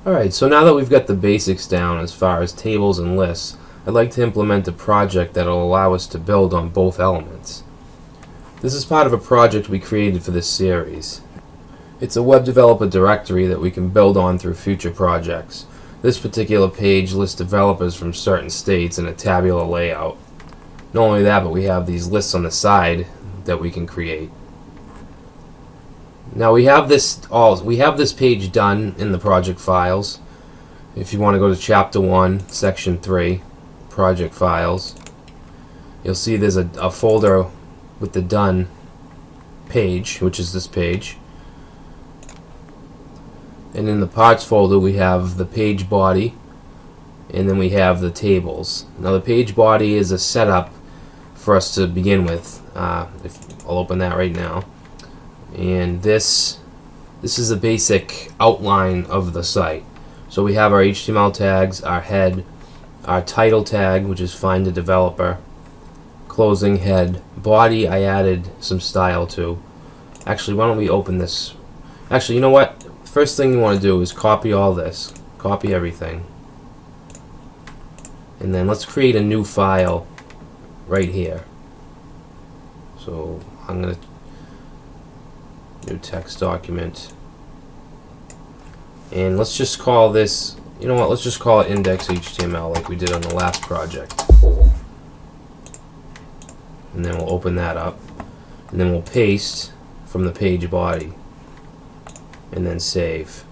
Alright, so now that we've got the basics down as far as tables and lists, I'd like to implement a project that will allow us to build on both elements. This is part of a project we created for this series. It's a web developer directory that we can build on through future projects. This particular page lists developers from certain states in a tabular layout. Not only that, but we have these lists on the side that we can create. Now we have this page done in the project files. If you want to go to chapter 1, section 3, project files, you'll see there's a folder with the done page, which is this page. And in the parts folder we have the page body, and then we have the tables. Now the page body is a setup for us to begin with. I'll open that right now. And this is the basic outline of the site. So we have our HTML tags, our head, our title tag, which is find a developer, closing head, body I added some style to. Actually, why don't we open this? Actually, you know what? First thing you want to do is copy all this. Copy everything. And then let's create a new file right here. So I'm going to new text document, and let's just call this, you know what, let's just call it index.html like we did on the last project. And then we'll open that up, and then we'll paste from the page body and then save.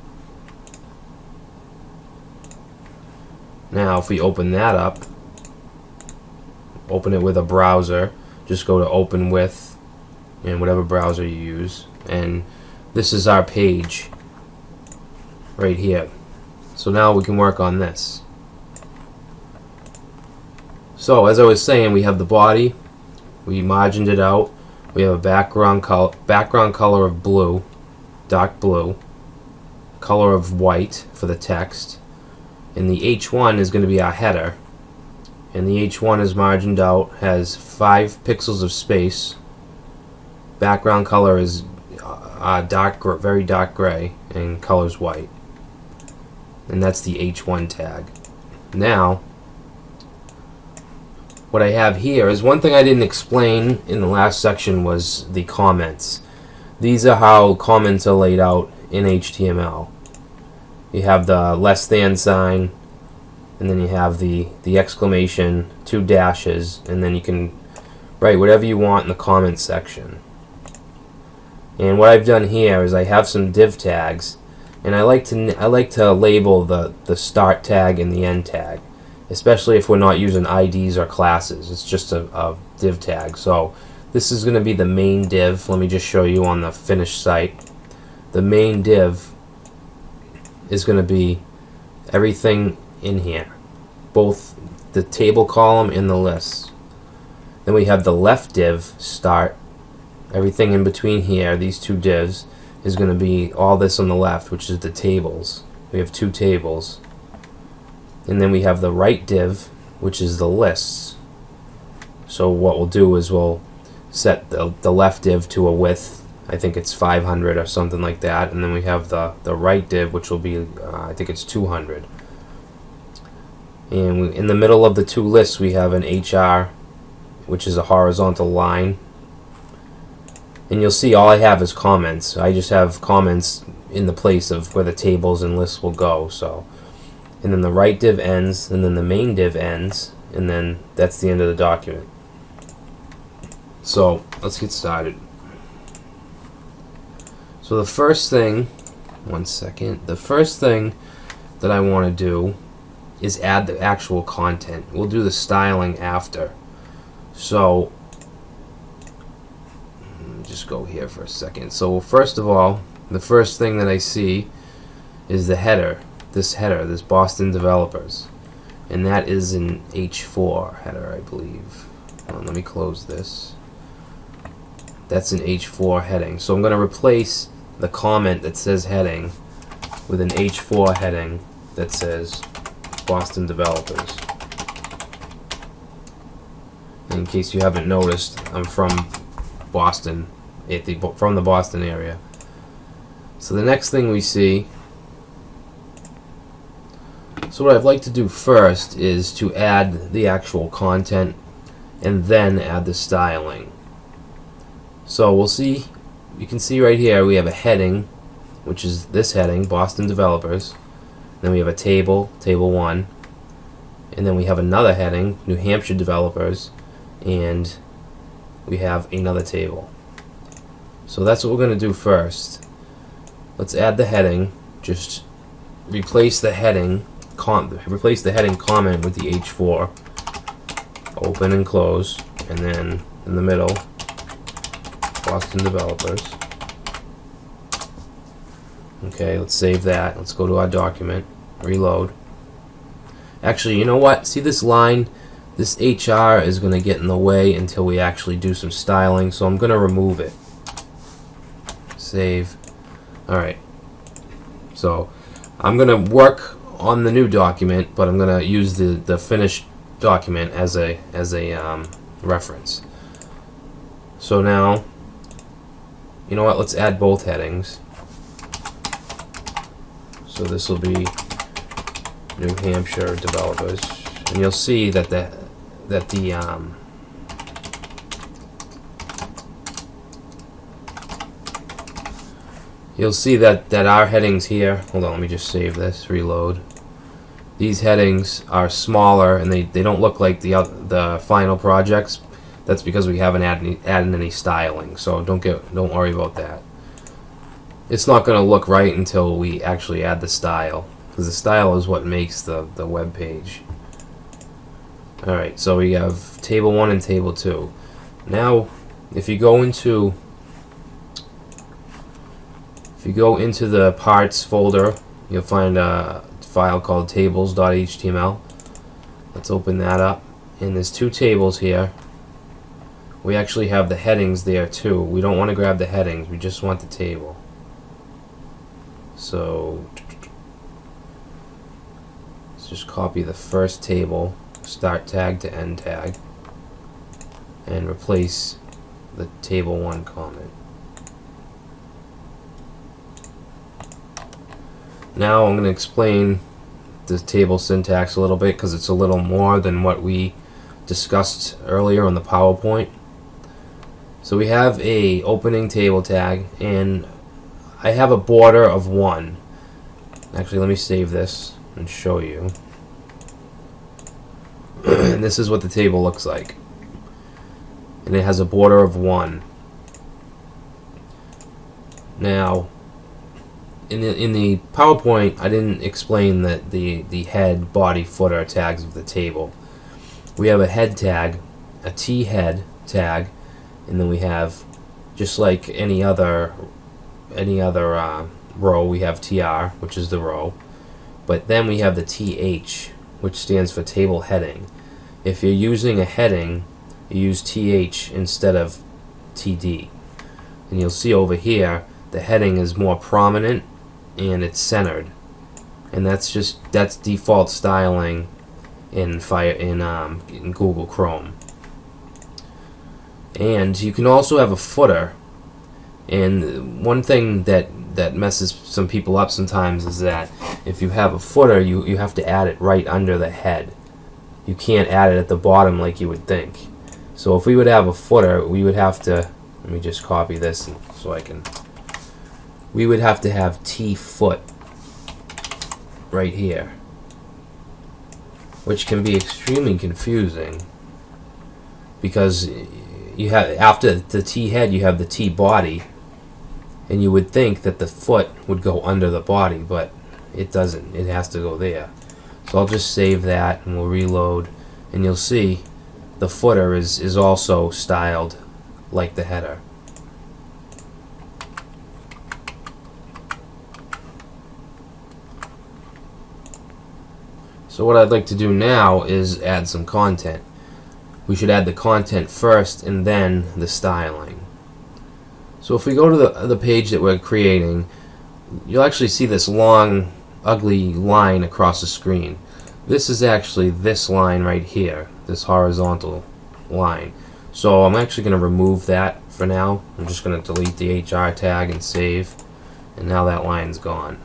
Now if we open that up, open it with a browser, just go to open with in whatever browser you use, and this is our page right here. So now we can work on this. So as I was saying, we have the body, we margined it out, we have a background color of blue, dark blue, color of white for the text, and the H1 is going to be our header, and the H1 is margined out, has 5 pixels of space. Background color is very dark gray, and color's white, and that's the H1 tag. Now what I have here is one thing I didn't explain in the last section was the comments. These are how comments are laid out in HTML. You have the less than sign, and then you have the exclamation, 2 dashes, and then you can write whatever you want in the comment section. And what I've done here is I have some div tags, and I like to label the start tag and the end tag, especially if we're not using IDs or classes. It's just a div tag. So this is going to be the main div. Let me just show you on the finished site. The main div is going to be everything in here, both the table column and the list. Then we have the left div, start. Everything in between here, these 2 divs, is going to be all this on the left, which is the tables. We have 2 tables. And then we have the right div, which is the lists. So what we'll do is we'll set the left div to a width, I think it's 500 or something like that, and then we have the right div, which will be, I think it's 200. And in the middle of the 2 lists we have an HR, which is a horizontal line. And you'll see all I have is comments. I just have comments in the place of where the tables and lists will go. So, and then the right div ends, and then the main div ends, and then that's the end of the document. So let's get started. So the first thing, the first thing that I want to do is add the actual content. We'll do the styling after. So just go here for a second. So first of all, the first thing that I see is the header. This Boston Developers, and that is an H4 header, I believe. Let me close this. That's an H4 heading. So I'm going to replace the comment that says heading with an H4 heading that says Boston Developers. In case you haven't noticed, I'm from Boston, from the Boston area. So the next thing we see So what I'd like to do first is to add the actual content and then add the styling. So we'll see, you can see right here we have a heading, which is this heading, Boston Developers. Then we have a table, Table 1. And then we have another heading, New Hampshire Developers. And we have another table. So that's what we're going to do first. Let's add the heading. Just replace the heading comment with the H4. Open and close, and then in the middle, Boston Developers. Okay, let's save that. Let's go to our document, reload. Actually, you know what? See this line? This HR is going to get in the way until we actually do some styling, so I'm going to remove it. Save. Alright. So, I'm going to work on the new document, but I'm going to use the finished document as a reference. So now, you know what? Let's add both headings. So this will be New Hampshire Developers, and you'll see that you'll see that our headings here. Hold on, let me just save this. Reload. These headings are smaller and they don't look like the final projects. That's because we haven't added any styling. So don't worry about that. It's not going to look right until we actually add the style, because the style is what makes the web page. All right, so we have Table 1 and Table 2. Now, if you go into the parts folder, you'll find a file called tables.html. Let's open that up, and there's two tables here. We actually have the headings there too. We don't want to grab the headings, we just want the table. So let's just copy the first table, start tag to end tag, and replace the Table 1 comment. Now I'm going to explain the table syntax a little bit, because it's a little more than what we discussed earlier on the PowerPoint. So we have a opening table tag, and I have a border of 1. Actually, let me save this and show you. And this is what the table looks like. And it has a border of 1. Now, in the PowerPoint, I didn't explain that the head, body, footer tags of the table. We have a head tag, a T head tag, and then we have, just like any other row, we have TR, which is the row, but then we have the TH, which stands for table heading. If you're using a heading, you use TH instead of TD, and you'll see over here the heading is more prominent and it's centered, and that's default styling in Google Chrome. And you can also have a footer, and one thing that messes some people up sometimes is that if you have a footer, you have to add it right under the head. You can't add it at the bottom like you would think. So if we would have a footer, we would have to, let me just copy this so I can, we would have to have T foot right here, which can be extremely confusing, because you have, after the T head, you have the T body, and you would think that the foot would go under the body, but it doesn't. It has to go there. So I'll just save that and we'll reload, and you'll see the footer is also styled like the header. So what I'd like to do now is add some content. We should add the content first and then the styling. So if we go to the page that we're creating, you'll actually see this long, ugly line across the screen. This is actually this line right here, this horizontal line. So I'm actually going to remove that for now. I'm just going to delete the HR tag and save, and now that line's gone.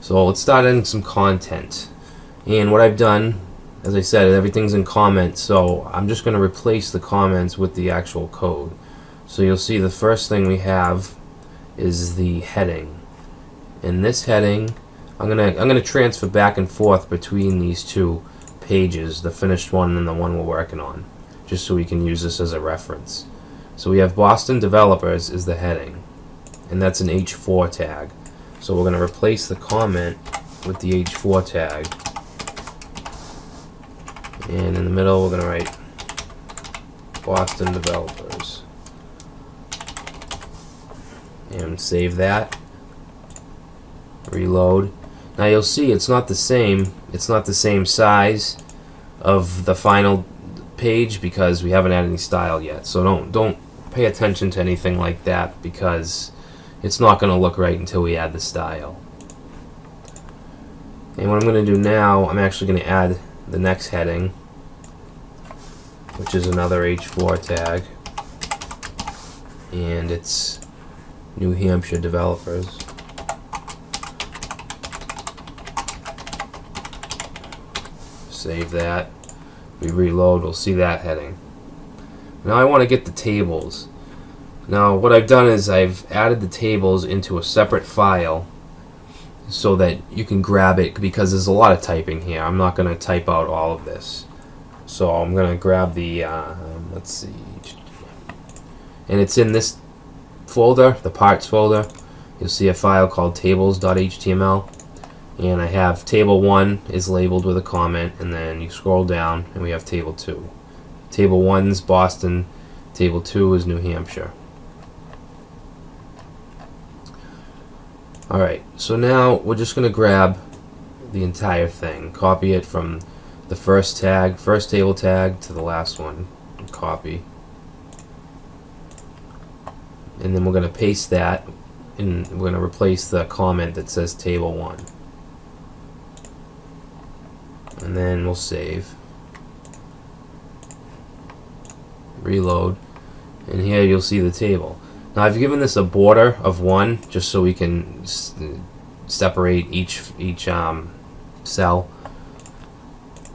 So let's start adding some content. And what I've done, as I said, everything's in comments, so I'm just going to replace the comments with the actual code. So you'll see the first thing we have is the heading. In this heading, I'm gonna transfer back and forth between these two pages, the finished one and the one we're working on, just so we can use this as a reference. So we have Boston Developers is the heading, and that's an H4 tag. So we're going to replace the comment with the H4 tag, and in the middle we're going to write Boston Developers, and save that, reload. Now you'll see it's not the same size of the final page because we haven't added any style yet. So don't pay attention to anything like that, because it's not going to look right until we add the style. And what I'm going to do now, I'm actually going to add the next heading, which is another H4 tag, and it's New Hampshire Developers. Save that. We reload, we'll see that heading. Now I want to get the tables. Now what I've done is I've added the tables into a separate file so that you can grab it, because there's a lot of typing here. I'm not going to type out all of this. So I'm going to grab the, let's see, and it's in this folder, the parts folder. You'll see a file called tables.html. And I have table 1 is labeled with a comment, and then you scroll down and we have table 2. Table 1 is Boston, table 2 is New Hampshire. Alright, so now we're just going to grab the entire thing, copy it from the first table tag to the last one, and copy. And then we're going to paste that, and we're going to replace the comment that says table 1. And then we'll save, reload, and here you'll see the table. Now I've given this a border of 1 just so we can separate each cell,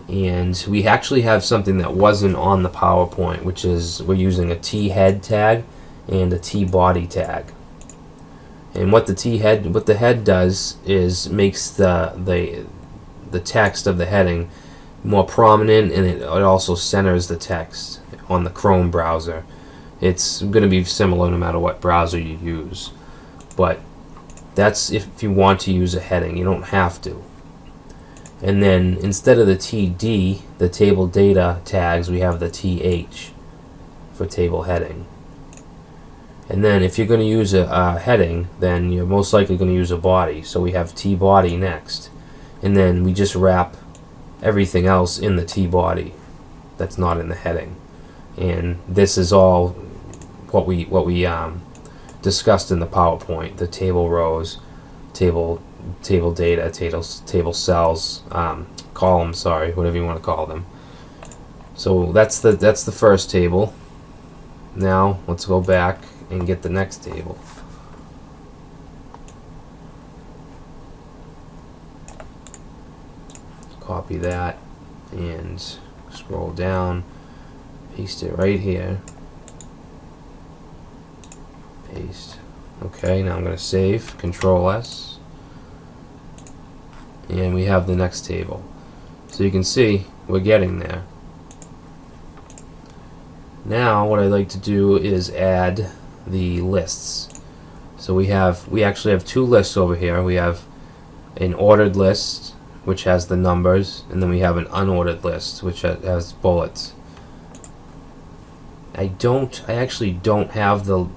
and we actually have something that wasn't on the PowerPoint, which is we're using a T-head tag and a T-body tag. And what the head does is makes the text of the heading more prominent, and it also centers the text on the Chrome browser. It's going to be similar no matter what browser you use, but that's if you want to use a heading. You don't have to. And then instead of the TD, the table data tags, we have the TH for table heading. And then if you're going to use a heading, then you're most likely going to use a body, so we have T-body next. And then we just wrap everything else in the T-body that's not in the heading. And this is all what we discussed in the PowerPoint: the table rows, table data, table cells, columns, sorry, whatever you want to call them. So that's the first table. Now let's go back and get the next table. Copy that and scroll down, paste it right here, paste. Okay, now I'm going to save, Control S, and we have the next table. So you can see we're getting there. Now what I'd like to do is add the lists. So we actually have 2 lists over here. We have an ordered list, which has the numbers, and then we have an unordered list, which has bullets. I actually don't have the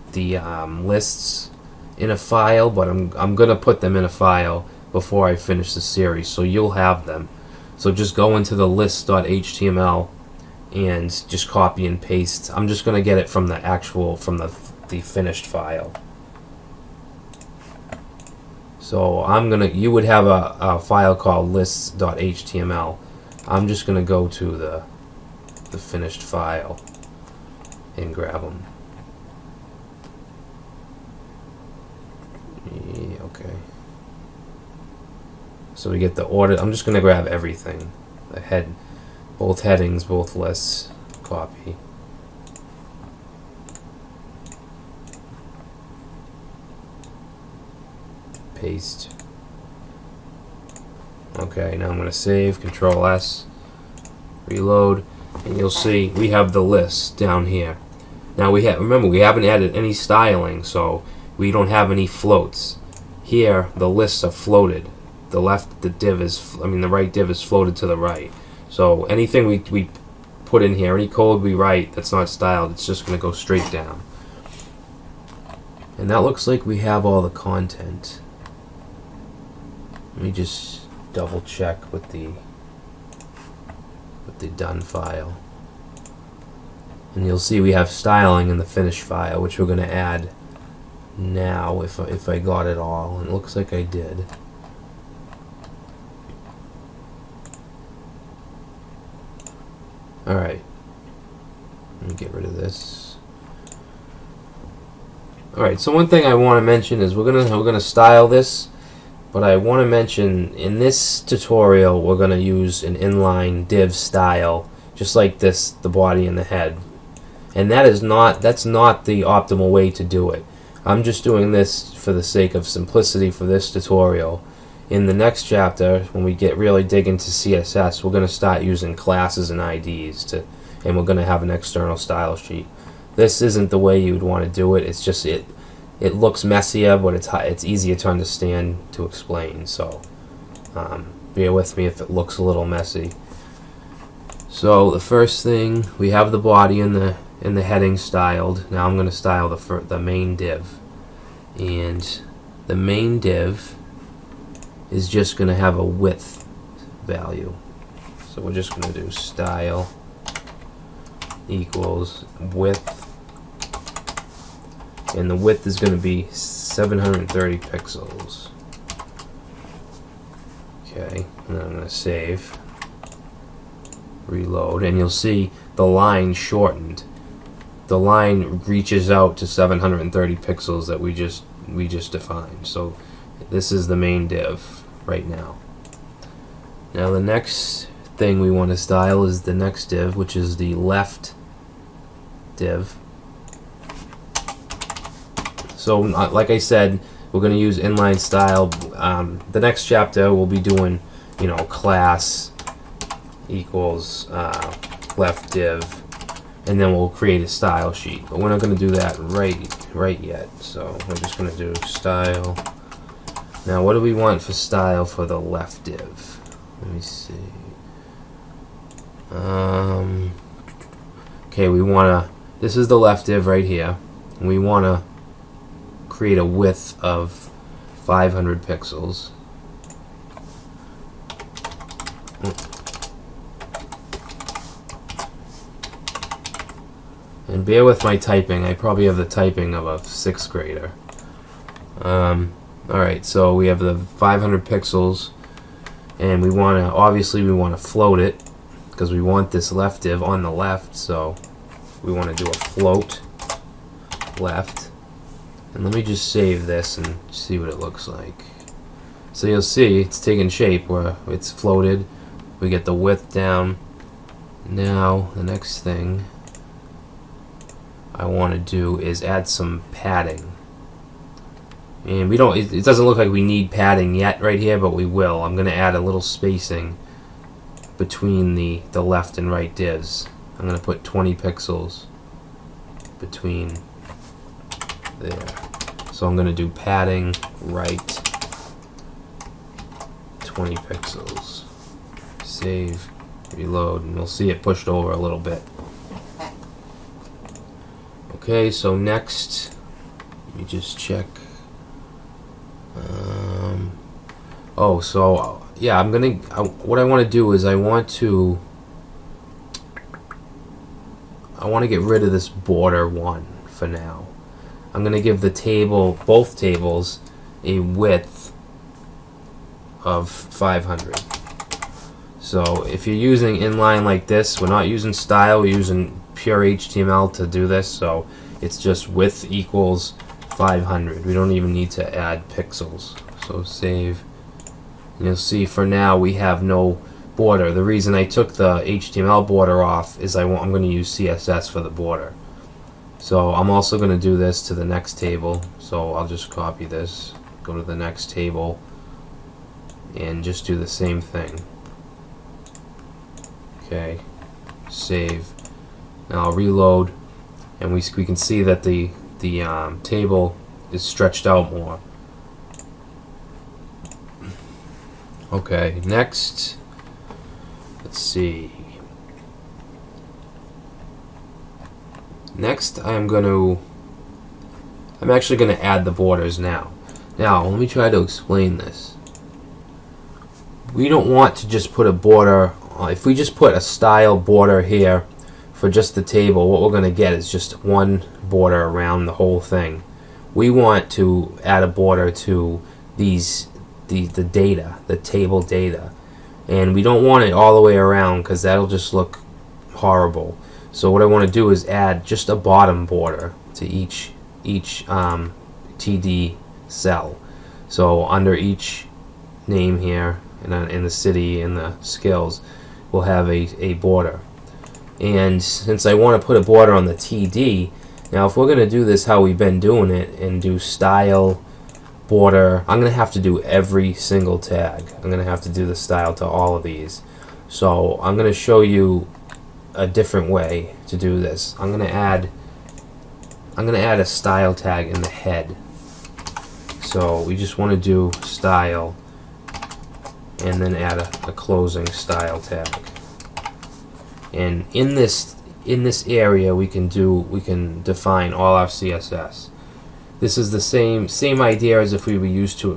lists in a file, but I'm gonna put them in a file before I finish the series, so you'll have them. So just go into the list.html and just copy and paste. I'm just gonna get it from the finished file. So you would have a file called lists.html. I'm just going to go to the finished file and grab them. Yeah, okay. So we get the order. I'm just going to grab everything. The head, both headings, both lists, copy. Paste. Okay, now I'm going to save, Control S, reload, and you'll see we have the list down here. Now remember we haven't added any styling, so we don't have any floats. Here the lists are floated. The right div is floated to the right. So anything we put in here, any code we write that's not styled, it's just going to go straight down. And that looks like we have all the content. Let me just double check with the done file. And you'll see we have styling in the finish file, which we're going to add now if I got it all. And it looks like I did. Alright. Let me get rid of this. Alright, so one thing I want to mention is we're gonna style this. But I want to mention, in this tutorial, we're going to use an inline div style, just like this, the body and the head. And that's not the optimal way to do it. I'm just doing this for the sake of simplicity for this tutorial. In the next chapter, when we really dig into CSS, we're going to start using classes and IDs, and we're going to have an external style sheet. This isn't the way you would want to do it. It's just it looks messier, but it's easier to understand, to explain. So bear with me if it looks a little messy. So the first thing, we have the body and the heading styled. Now I'm going to style the main div, and the main div is just going to have a width value. So we're just going to do style equals width. And the width is going to be 730 pixels. Okay, and I'm going to save, reload, and you'll see the line shortened. The line reaches out to 730 pixels that we just defined. So this is the main div right now. Now the next thing we want to style is the next div, which is the left div. So, like I said, we're going to use inline style. The next chapter we'll be doing, class equals left div, and then we'll create a style sheet. But we're not going to do that right yet. So we're just going to do style. Now, what do we want for style for the left div? Let me see. Okay, this is the left div right here. And we want to create a width of 500 pixels. And bear with my typing. I probably have the typing of a 6th grader. Alright, so we have the 500 pixels, and obviously we want to float it because we want this left div on the left, so we want to do a float left. And let me just save this and see what it looks like. So you'll see it's taking shape where it's floated. We get the width down. Now the next thing I want to do is add some padding. And it doesn't look like we need padding yet right here, but we will. I'm going to add a little spacing between the left and right divs. I'm going to put 20 pixels between there. So I'm going to do padding right 20 pixels. Save, reload, and you'll see it pushed over a little bit. Okay, so next, let me just check. Yeah, what I want to do is I want to get rid of this border one for now. I'm going to give both tables, a width of 500. So if you're using inline like this, we're not using style, we're using pure HTML to do this, so it's just width equals 500. We don't even need to add pixels. So save, And you'll see for now we have no border. The reason I took the HTML border off is I'm going to use CSS for the border. So I'm also going to do this to the next table. So I'll just copy this, go to the next table, and just do the same thing. Okay, save. Now I'll reload, and we can see that the table is stretched out more. Okay, next, let's see. Next, I'm actually going to add the borders now. Now, let me try to explain this. We don't want to just put a border. If we just put a style border here for just the table, what we're going to get is just one border around the whole thing. We want to add a border to the data, the table data, and we don't want it all the way around because that'll just look horrible. So what I want to do is add just a bottom border to each TD cell. So under each name here, and in the city and the skills, we'll have a border. And since I want to put a border on the TD, now if we're going to do this how we've been doing it and do style border, I'm going to have to do every single tag. I'm going to have to do the style to all of these. So I'm going to show you a different way to do this. I'm going to add a style tag in the head. So we just want to do style and then add a closing style tag. And in this area we can define all our CSS. This is the same idea as if we were used to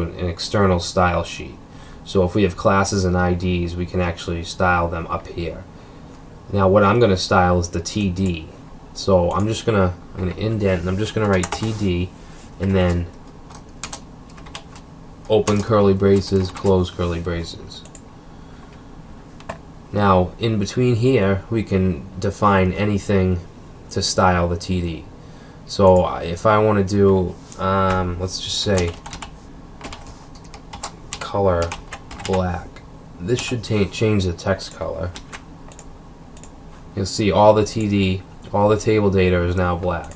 an external style sheet. So if we have classes and IDs, we can actually style them up here. Now what I'm going to style is the TD. So I'm going to indent, and I'm just going to write TD, and then open curly braces, close curly braces. Now in between here we can define anything to style the TD. So if I want to do, let's just say color black, this should change the text color. You'll see all the TD, all the table data is now black.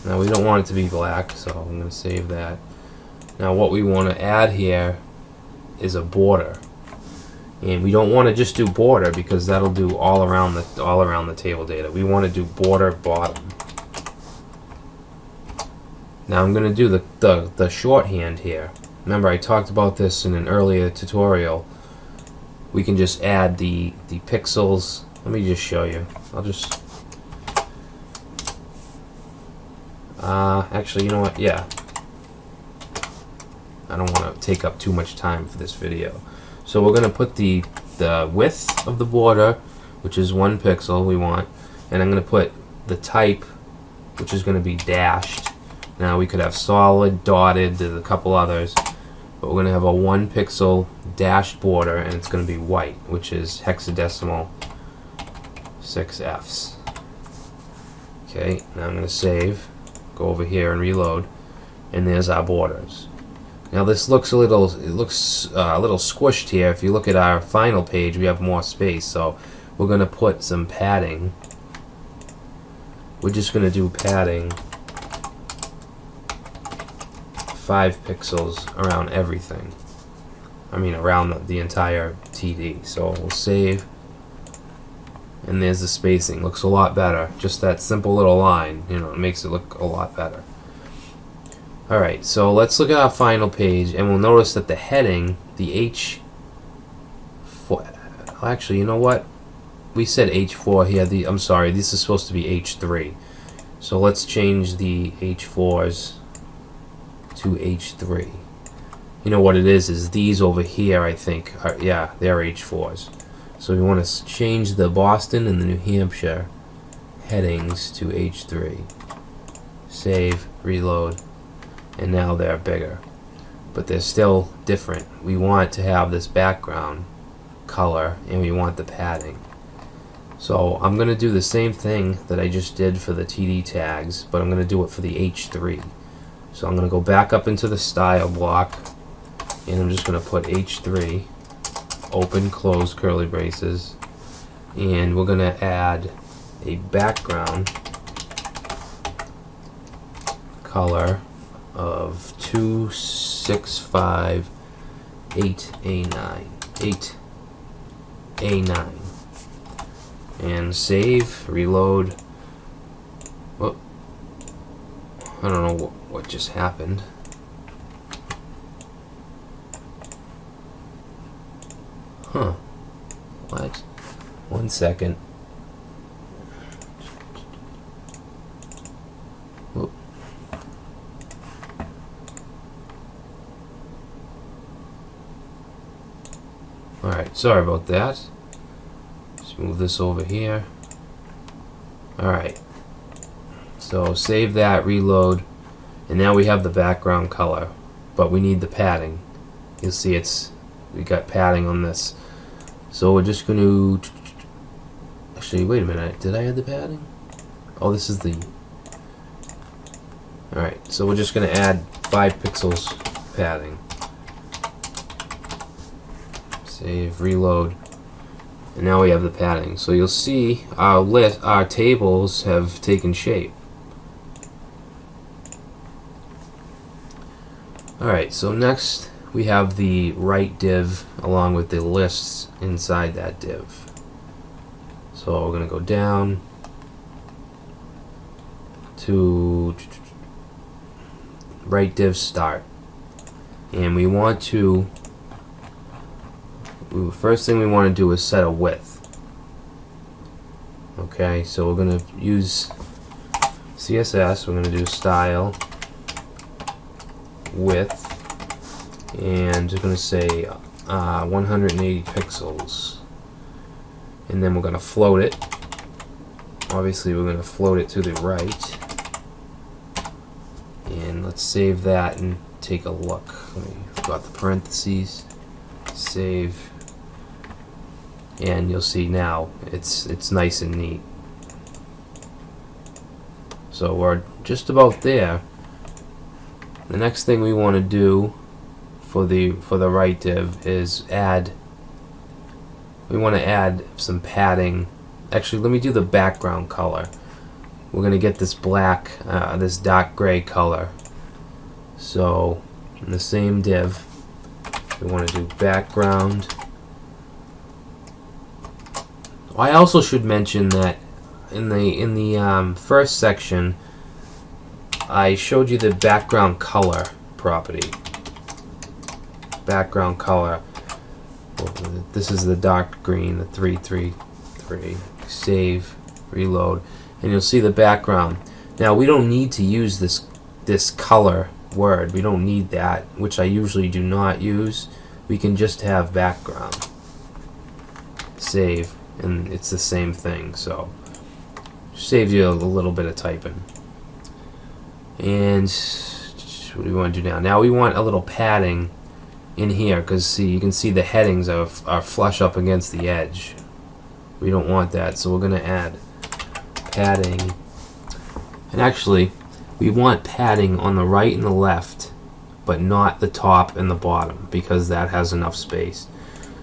Now we don't want it to be black, so I'm going to save that. Now what we want to add here is a border, and we don't want to just do border because that'll do all around the table data. We want to do border bottom. Now I'm going to do the shorthand here. Remember I talked about this in an earlier tutorial. We can just add the pixels. Let me just show you. I'll just actually, you know what? Yeah. I don't want to take up too much time for this video. So we're going to put the width of the border, which is 1 pixel we want, and I'm going to put the type, which is going to be dashed. Now we could have solid, dotted, there's a couple others, but we're going to have a 1 pixel dashed border, and it's going to be white, which is hexadecimal 6Fs. Okay, now I'm going to save, go over here and reload, and there's our borders. Now this looks a little squished here. If you look at our final page, we have more space, so we're going to put some padding. We're just going to do padding 5 pixels around everything. I mean around the entire TD. So we'll save, and there's the spacing. Looks a lot better. Just that simple little line, you know, it makes it look a lot better. Alright, so let's look at our final page, and we'll notice that the heading, the H4, actually, you know what? We said H4 here. I'm sorry, this is supposed to be H3. So let's change the H4s to H3. You know what it is these over here, I think, yeah, they're H4s. So we want to change the Boston and the New Hampshire headings to H3. Save, reload. And now they're bigger, but they're still different. We want to have this background color, and we want the padding. So I'm going to do the same thing that I just did for the TD tags, but I'm going to do it for the H3. So I'm going to go back up into the style block, and I'm just going to put H3, open, close curly braces, and we're going to add a background color of 2658A9, 8A9, and save, reload. Whoop. I don't know what just happened. Huh. What? 1 second. Whoop. Alright, sorry about that. Let's move this over here. Alright. So save that, reload, and now we have the background color, but we need the padding. You'll see we got padding on this. So we're just going to, actually, wait a minute, did I add the padding? Oh, this is the, alright, so we're just going to add 5 pixels padding. Save, reload, and now we have the padding. So you'll see our tables have taken shape. Alright, so next we have the right div along with the lists inside that div. So we're going to go down to right div start, and we want to, first thing we want to do is set a width. Okay, so we're going to use CSS, we're going to do style width, and we're going to say 180 pixels, and then we're going to float it. Obviously we're going to float it to the right, and let's save that and take a look. Got the parentheses, save, and you'll see now it's nice and neat. So we're just about there. The next thing we want to do for the right div is we want to add some padding. Actually, let me do the background color. We're going to get this black, this dark gray color. So in the same div, we want to do background. I also should mention that in the first section, I showed you the background color property. Background color. This is the dark green, the 333. Save, reload, and you'll see the background. Now we don't need to use this color word. We don't need that, which I usually do not use. We can just have background. Save, and it's the same thing. So saves you a little bit of typing. And what do we want to do now? Now we want a little padding in here, because see, you can see the headings are flush up against the edge. We don't want that, so we're going to add padding. And actually, we want padding on the right and the left, but not the top and the bottom, because that has enough space.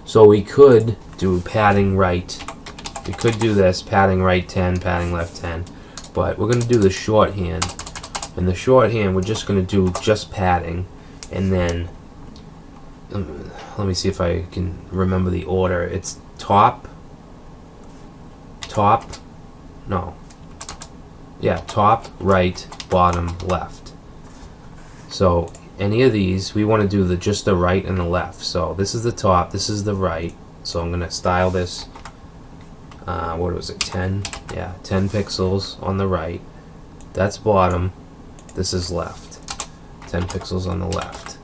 So we could do padding right. We could do this, padding right 10, padding left 10, but we're going to do the shorthand. In the shorthand, we're just going to do just padding, and then let me see if I can remember the order. It's top, right, bottom, left. So any of these, we want to do just the right and the left. So this is the top, this is the right. So I'm going to style this, what was it, 10? Yeah, 10 pixels on the right. That's bottom. This is left. 10 pixels on the left.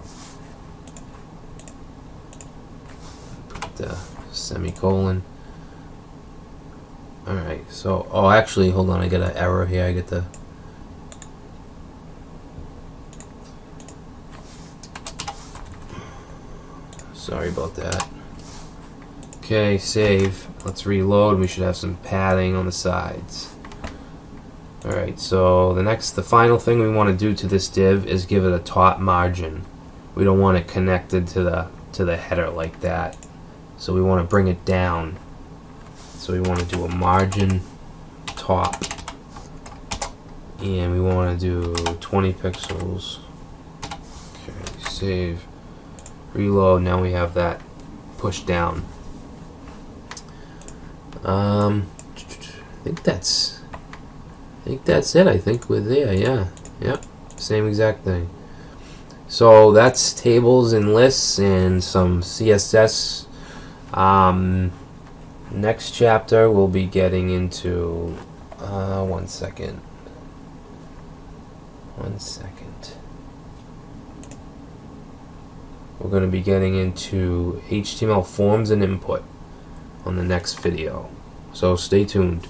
Put the semicolon. Alright, so, oh, actually, hold on, I got an error here. I get the, sorry about that. Okay, save. Let's reload. We should have some padding on the sides. Alright, so the final thing we want to do to this div is give it a top margin. We don't want it connected to the header like that. So we want to bring it down. So we want to do a margin top, and we want to do 20 pixels. Okay, save, reload. Now we have that pushed down. I think that's it. I think we're there. Yeah, same exact thing. So that's tables and lists and some CSS. Next chapter we'll be getting into one second. We're going to be getting into HTML forms and input on the next video. So stay tuned.